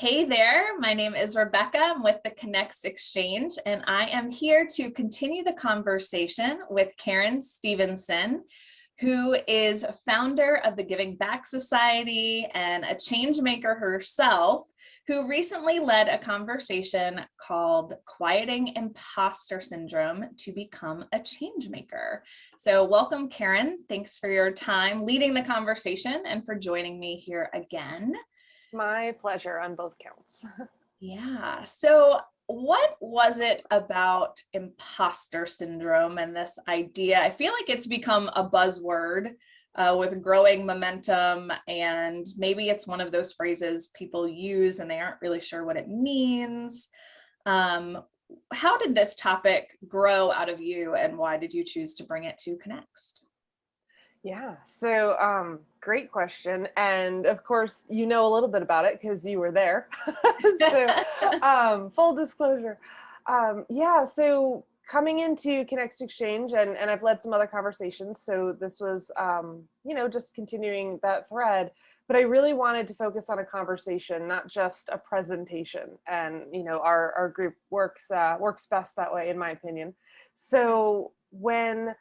Hey there, my name is Rebecca. I'm with the Connext Exchange, and I am here to continue the conversation with Karen Stevenson, who is founder of the Giving Back Society and a changemaker herself, who recently led a conversation called Quieting Imposter Syndrome to Become a Changemaker. So welcome, Karen. Thanks for your time leading the conversation and for joining me here again. My pleasure on both counts. Yeah. So what was it about imposter syndrome and this idea? I feel like it's become a buzzword with growing momentum, and maybe it's one of those phrases people use and they aren't really sure what it means. How did this topic grow out of you, and why did you choose to bring it to Connext? Yeah, so great question. And of course, you know a little bit about it because you were there. So full disclosure. Yeah, so coming into Connext Exchange, and I've led some other conversations. So this was, just continuing that thread. But I really wanted to focus on a conversation, not just a presentation. And, our group works best that way, in my opinion. So when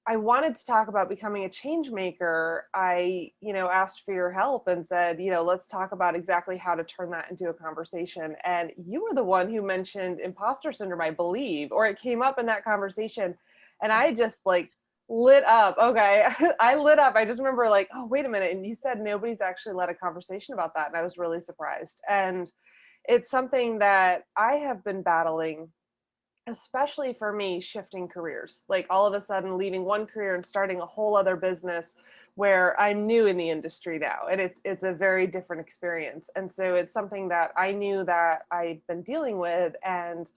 I wanted to talk about becoming a change maker, I, asked for your help and said, let's talk about exactly how to turn that into a conversation. And you were the one who mentioned imposter syndrome, I believe, or it came up in that conversation. And I just lit up. Okay. I lit up. I just remember oh, wait a minute. And you said nobody's actually led a conversation about that. And I was really surprised. And it's something that I have been battling, especially for me, shifting careers, all of a sudden leaving one career and starting a whole other business where I'm new in the industry now. And it's a very different experience. And so it's something that I knew that I'd been dealing with, and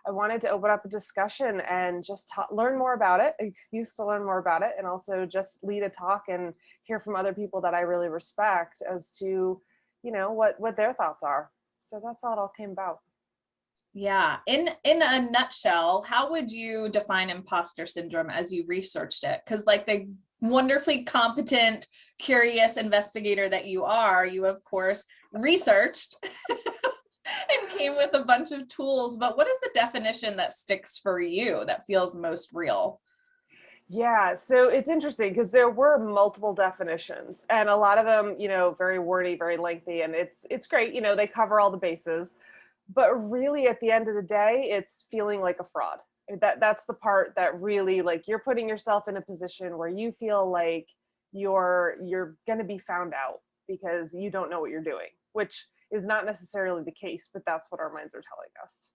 I wanted to open up a discussion and just learn more about it, excuse to learn more about it, and also just lead a talk and hear from other people that I really respect as to, what their thoughts are. So that's how it all came about. Yeah. In a nutshell, how would you define imposter syndrome as you researched it? Because the wonderfully competent, curious investigator that you are, you of course researched and came with a bunch of tools. But what is the definition that sticks for you, that feels most real? Yeah, so it's interesting because there were multiple definitions, and a lot of them, very wordy, very lengthy, and it's great, they cover all the bases. But really, at the end of the day, it's feeling like a fraud. That's the part that really, you're putting yourself in a position where you feel like you're going to be found out because you don't know what you're doing, which is not necessarily the case, but that's what our minds are telling us.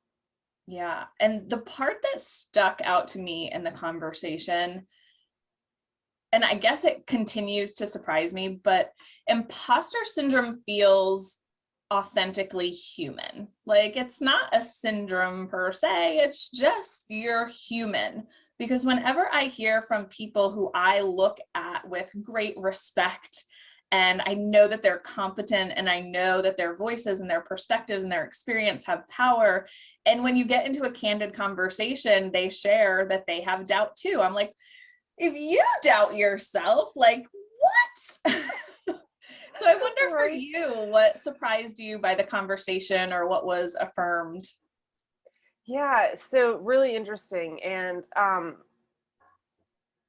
Yeah. And the part that stuck out to me in the conversation, and I guess it continues to surprise me, but imposter syndrome feels authentically human. It's not a syndrome per se, it's just you're human. Because whenever I hear from people who I look at with great respect, and I know that they're competent, and I know that their voices and their perspectives and their experience have power, and when you get into a candid conversation, they share that they have doubt too. I'm like, if you doubt yourself, what? So I wonder for Right. you, what surprised you by the conversation, or what was affirmed? Yeah, so really interesting. And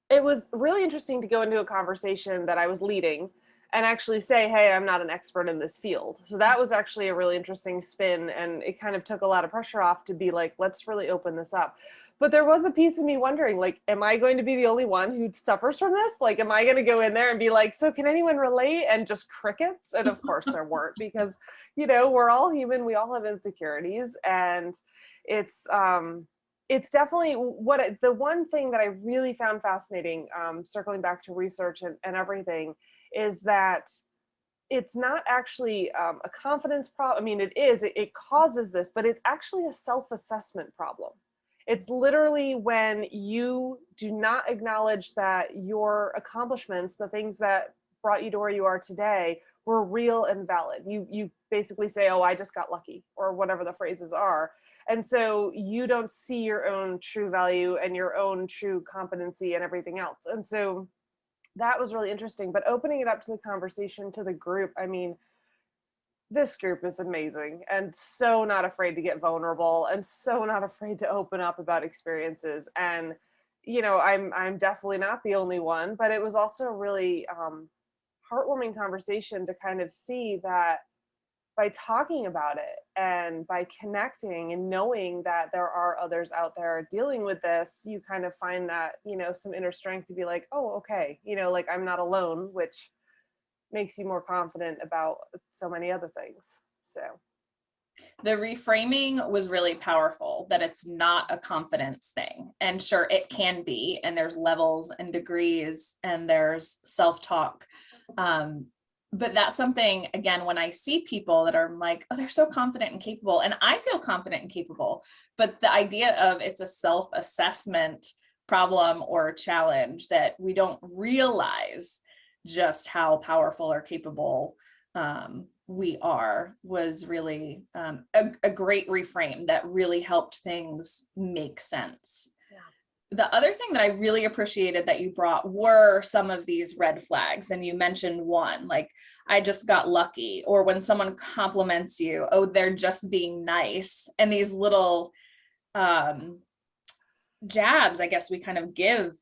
it was really interesting to go into a conversation that I was leading and actually say, hey, I'm not an expert in this field. So that was actually a really interesting spin. And it kind of took a lot of pressure off to be like, let's really open this up. But there was a piece of me wondering, am I going to be the only one who suffers from this? Am I going to go in there and be like, so can anyone relate? And just crickets? And of course there weren't, because, we're all human. We all have insecurities. And it's, it's definitely the one thing that I really found fascinating, circling back to research and everything, is that it's not actually a confidence problem. I mean, it causes this, but it's actually a self-assessment problem. It's literally when you do not acknowledge that your accomplishments, the things that brought you to where you are today, were real and valid. You basically say, oh, I just got lucky, or whatever the phrases are. And so you don't see your own true value and your own true competency and everything else. And so that was really interesting. But opening it up to the conversation, to the group, I mean, This group is amazing and so not afraid to get vulnerable and so not afraid to open up about experiences. And I'm definitely not the only one, but it was also a really heartwarming conversation to kind of see that by talking about it and by connecting and knowing that there are others out there dealing with this, you kind of find that, some inner strength to be like, oh, okay, like I'm not alone, which makes you more confident about so many other things. So The reframing was really powerful, that it's not a confidence thing. And sure, it can be, and there's levels and degrees and there's self-talk. But that's something, again, when I see people that are like, oh, they're so confident and capable, and I feel confident and capable, but the idea of it's a self-assessment problem or challenge, that we don't realize just how powerful or capable we are, was really a great reframe that really helped things make sense. Yeah. The other thing that I really appreciated that you brought were some of these red flags. And you mentioned one, like, I just got lucky, or when someone compliments you, oh, they're just being nice. And these little jabs, I guess, we kind of give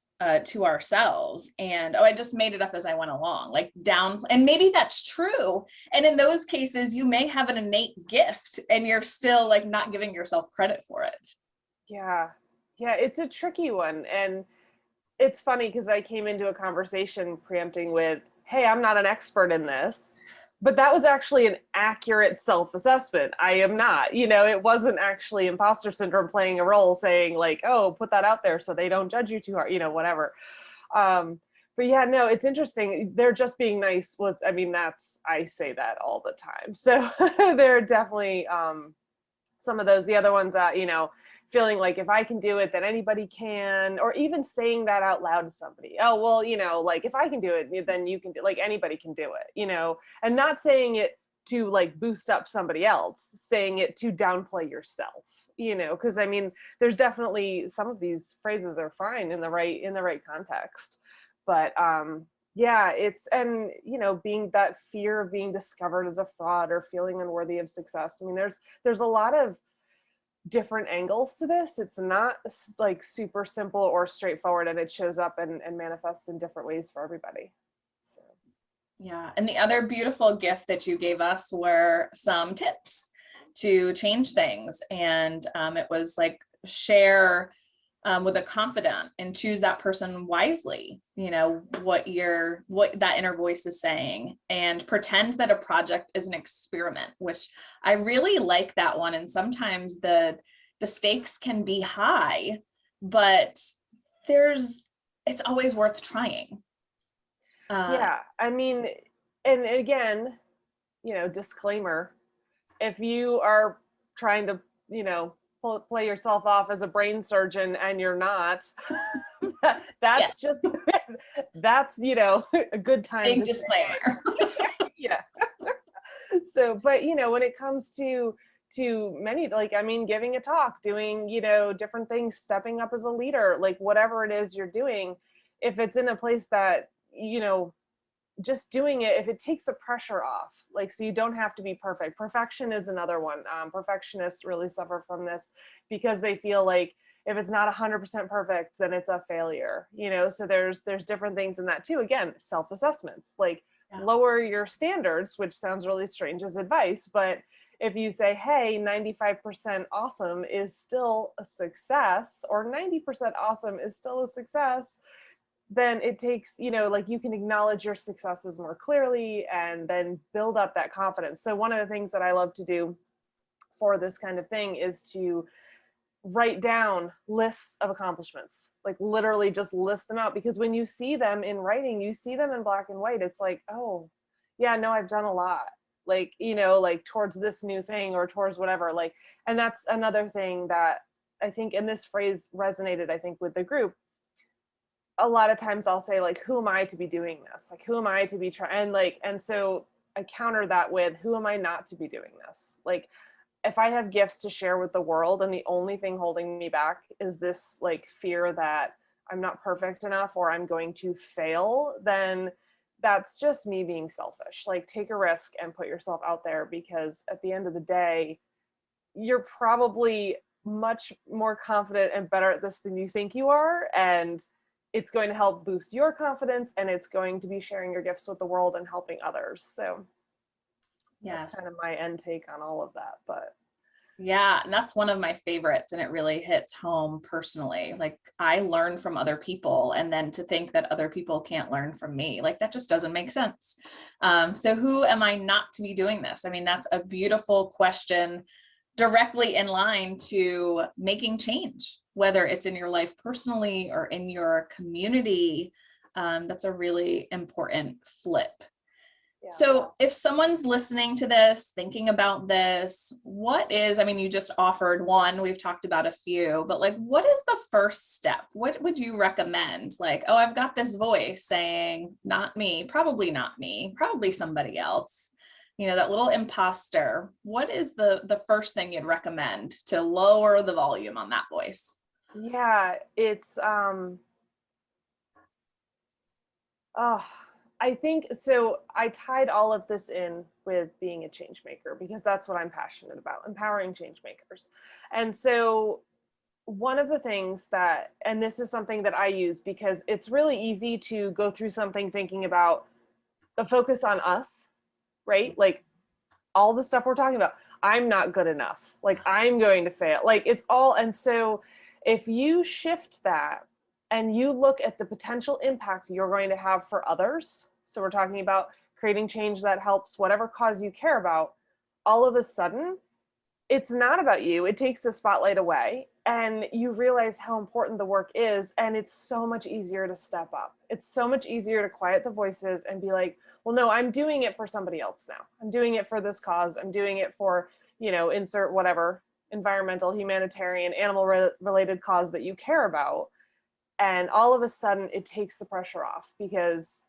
to ourselves, and oh, I just made it up as I went along, like down. And maybe that's true, and in those cases you may have an innate gift and you're still like not giving yourself credit for it. yeah, it's a tricky one. And it's funny because I came into a conversation preempting with, hey, I'm not an expert in this, but that was actually an accurate self-assessment. I am not, it wasn't actually imposter syndrome playing a role saying like, oh, put that out there so they don't judge you too hard, whatever. But yeah, no, it's interesting. They're just being nice I say that all the time. So there are definitely some of those. The other ones that, feeling like if I can do it, then anybody can, or even saying that out loud to somebody. Oh, well, like if I can do it, then you can do, like anybody can do it, and not saying it to like boost up somebody else, saying it to downplay yourself, because there's definitely some of these phrases are fine in the right context. But yeah, it's, and being that fear of being discovered as a fraud or feeling unworthy of success. There's a lot of different angles to this. It's not like super simple or straightforward, and it shows up and manifests in different ways for everybody. So yeah, and the other beautiful gift that you gave us were some tips to change things, and it was like, share with a confidant and choose that person wisely, what that inner voice is saying, and pretend that a project is an experiment, which I really like that one. And sometimes the stakes can be high, but it's always worth trying. yeah, and again, disclaimer, if you are trying to, play yourself off as a brain surgeon and you're not, that's just that's a good time. Big disclaimer. Yeah. So, but when it comes to many, like, giving a talk, doing, different things, stepping up as a leader, like whatever it is you're doing, if it's in a place that, just doing it, if it takes the pressure off, like, so you don't have to be perfect. Perfection is another one. Perfectionists really suffer from this because they feel like if it's not 100% perfect, then it's a failure, so there's different things in that too. Again, self-assessments, like, lower your standards, which sounds really strange as advice, but if you say, hey, 95% awesome is still a success, or 90% awesome is still a success, then it takes, like, you can acknowledge your successes more clearly and then build up that confidence. So one of the things that I love to do for this kind of thing is to write down lists of accomplishments, like literally just list them out, because when you see them in writing, you see them in black and white, it's like, oh yeah, no, I've done a lot, like, like towards this new thing or towards whatever, like. And that's another thing that I think, and this phrase resonated, I think, with the group. A lot of times I'll say, like, who am I to be doing this? Like, who am I to be trying? And so I counter that with, who am I not to be doing this? Like, if I have gifts to share with the world and the only thing holding me back is this, like, fear that I'm not perfect enough or I'm going to fail, then that's just me being selfish. Like, take a risk and put yourself out there, because at the end of the day, you're probably much more confident and better at this than you think you are. And it's going to help boost your confidence, and it's going to be sharing your gifts with the world and helping others. So that's Yes. kind of my end take on all of that. But Yeah, and that's one of my favorites, and it really hits home personally. Like, I learn from other people, and then to think that other people can't learn from me, like, that just doesn't make sense. So who am I not to be doing this? I mean, that's a beautiful question, directly in line to making change, whether it's in your life personally or in your community. That's a really important flip. yeah. So if someone's listening to this, thinking about this, I mean, you just offered one, we've talked about a few, but like, what is the first step? What would you recommend? Like, oh, I've got this voice saying, not me, probably somebody else, that little imposter. What is the first thing you'd recommend to lower the volume on that voice? Yeah, it's oh, I think so. I tied all of this in with being a change maker, because that's what I'm passionate about, empowering change makers. And so one of the things that, and this is something that I use, because it's really easy to go through something thinking about the focus on us, right? Like, all the stuff we're talking about, I'm not good enough, like, I'm going to fail, like, it's all. And so if you shift that and you look at the potential impact you're going to have for others, so we're talking about creating change that helps whatever cause you care about, all of a sudden it's not about you. It takes the spotlight away, and you realize how important the work is. And it's so much easier to step up. It's so much easier to quiet the voices and be like, well, no, I'm doing it for somebody else now. I'm doing it for this cause. I'm doing it for, insert whatever environmental, humanitarian, animal related cause that you care about. And all of a sudden it takes the pressure off, because,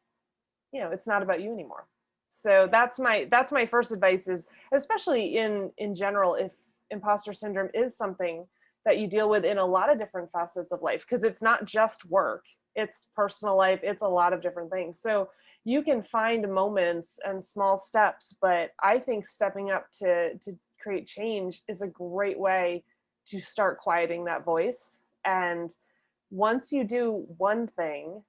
it's not about you anymore. So that's my first advice, is especially in general, if imposter syndrome is something that you deal with in a lot of different facets of life, because it's not just work, it's personal life, it's a lot of different things. So you can find moments and small steps, but I think stepping up to create change is a great way to start quieting that voice. And once you do one thing,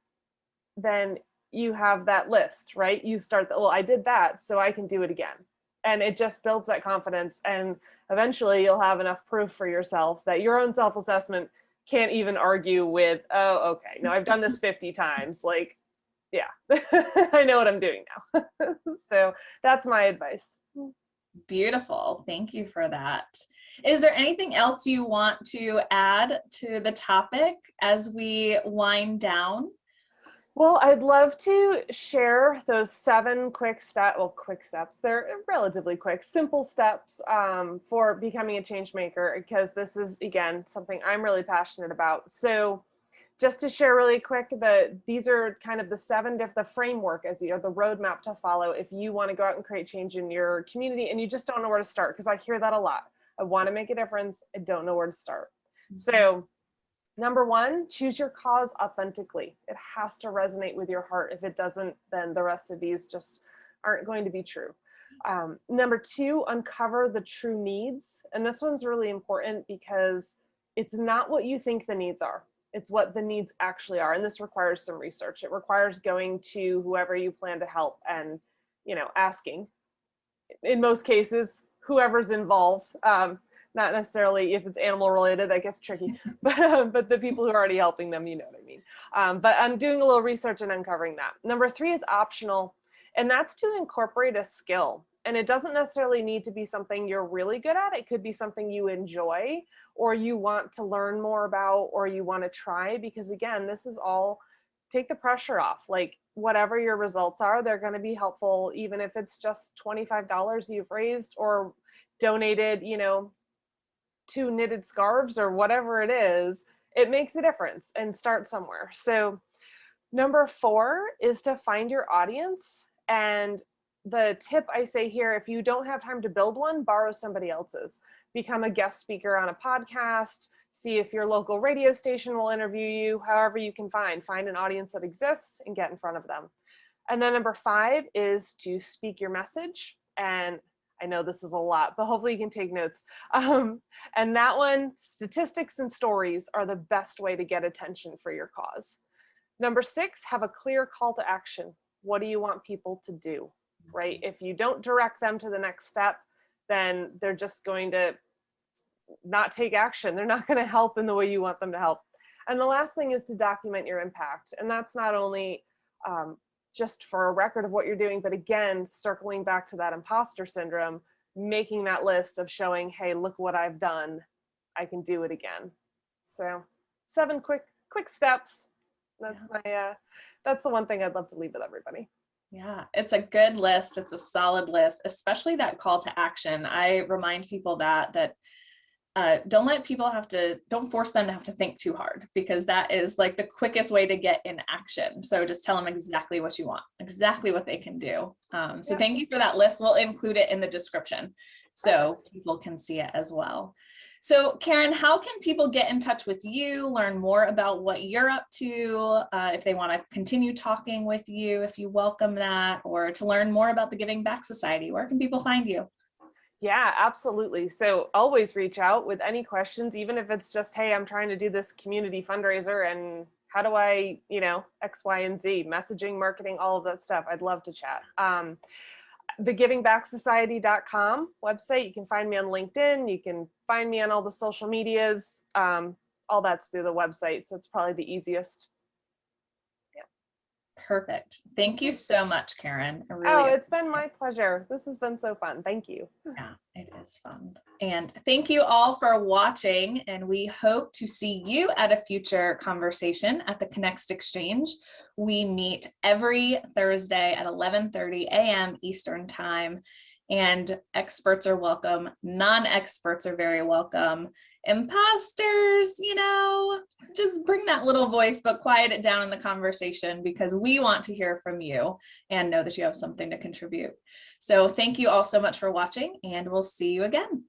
then you have that list, right? You start well, I did that, so I can do it again. And it just builds that confidence. And eventually you'll have enough proof for yourself that your own self-assessment can't even argue with, oh, okay, no, I've done this 50 times. Like, yeah, I know what I'm doing now. So that's my advice. Beautiful. Thank you for that. Is there anything else you want to add to the topic as we wind down? Well, I'd love to share those 7 quick steps. They're relatively quick, simple steps for becoming a change maker, because this is, again, something I'm really passionate about. So just to share really quick, these are kind of the framework, the roadmap to follow if you want to go out and create change in your community and you just don't know where to start, because I hear that a lot. I want to make a difference. I don't know where to start. Mm-hmm. So number 1, choose your cause authentically. It has to resonate with your heart. If it doesn't, then the rest of these just aren't going to be true. Number 2, uncover the true needs. And this one's really important, because it's not what you think the needs are. It's what the needs actually are. And this requires some research. It requires going to whoever you plan to help and, asking, in most cases, whoever's involved. Not necessarily if it's animal related, that gets tricky, but the people who are already helping them, you know what I mean. But I'm doing a little research and uncovering that. Number 3 is optional, and that's to incorporate a skill. And it doesn't necessarily need to be something you're really good at. It could be something you enjoy, or you want to learn more about, or you want to try, because again, this is all, take the pressure off. Like, whatever your results are, they're going to be helpful, even if it's just $25 you've raised or donated, 2 knitted scarves or whatever it is. It makes a difference, and start somewhere. So number 4 is to find your audience. And the tip I say here, if you don't have time to build one, borrow somebody else's. Become a guest speaker on a podcast. See if your local radio station will interview you. However you can find an audience that exists and get in front of them. And then number 5 is to speak your message. And I know this is a lot, but hopefully you can take notes. And that one, statistics and stories are the best way to get attention for your cause. Number 6, have a clear call to action. What do you want people to do, right? If you don't direct them to the next step, then they're just going to not take action. They're not going to help in the way you want them to help. And the last thing is to document your impact. And that's not only just for a record of what you're doing, but again, circling back to that imposter syndrome, making that list of showing, hey, look what I've done. I can do it again. So 7 quick steps. That's that's the one thing I'd love to leave with everybody. Yeah, it's a good list. It's a solid list, especially that call to action. I remind people that don't force them to have to think too hard, because that is like the quickest way to get in action. So just tell them exactly what you want, exactly what they can do. So thank you for that list. We'll include it in the description so people can see it as well. So Karen, how can people get in touch with you, learn more about what you're up to, if they want to continue talking with you, if you welcome that, or to learn more about the Giving Back Society? Where can people find you? Yeah, absolutely. So always reach out with any questions, even if it's just, hey, I'm trying to do this community fundraiser and how do I, X, Y, and Z, messaging, marketing, all of that stuff. I'd love to chat. The givingbacksociety.com website. You can find me on LinkedIn. You can find me on all the social medias. All that's through the website. So it's probably the easiest. Perfect. Thank you so much, Karen. It's been my pleasure. This has been so fun. Thank you. Yeah, it is fun. And thank you all for watching. And we hope to see you at a future conversation at the Connext Exchange. We meet every Thursday at 11:30 a.m. Eastern Time. And experts are welcome. Non-experts are very welcome. Imposters, just bring that little voice, but quiet it down in the conversation, because we want to hear from you and know that you have something to contribute. So thank you all so much for watching, and we'll see you again.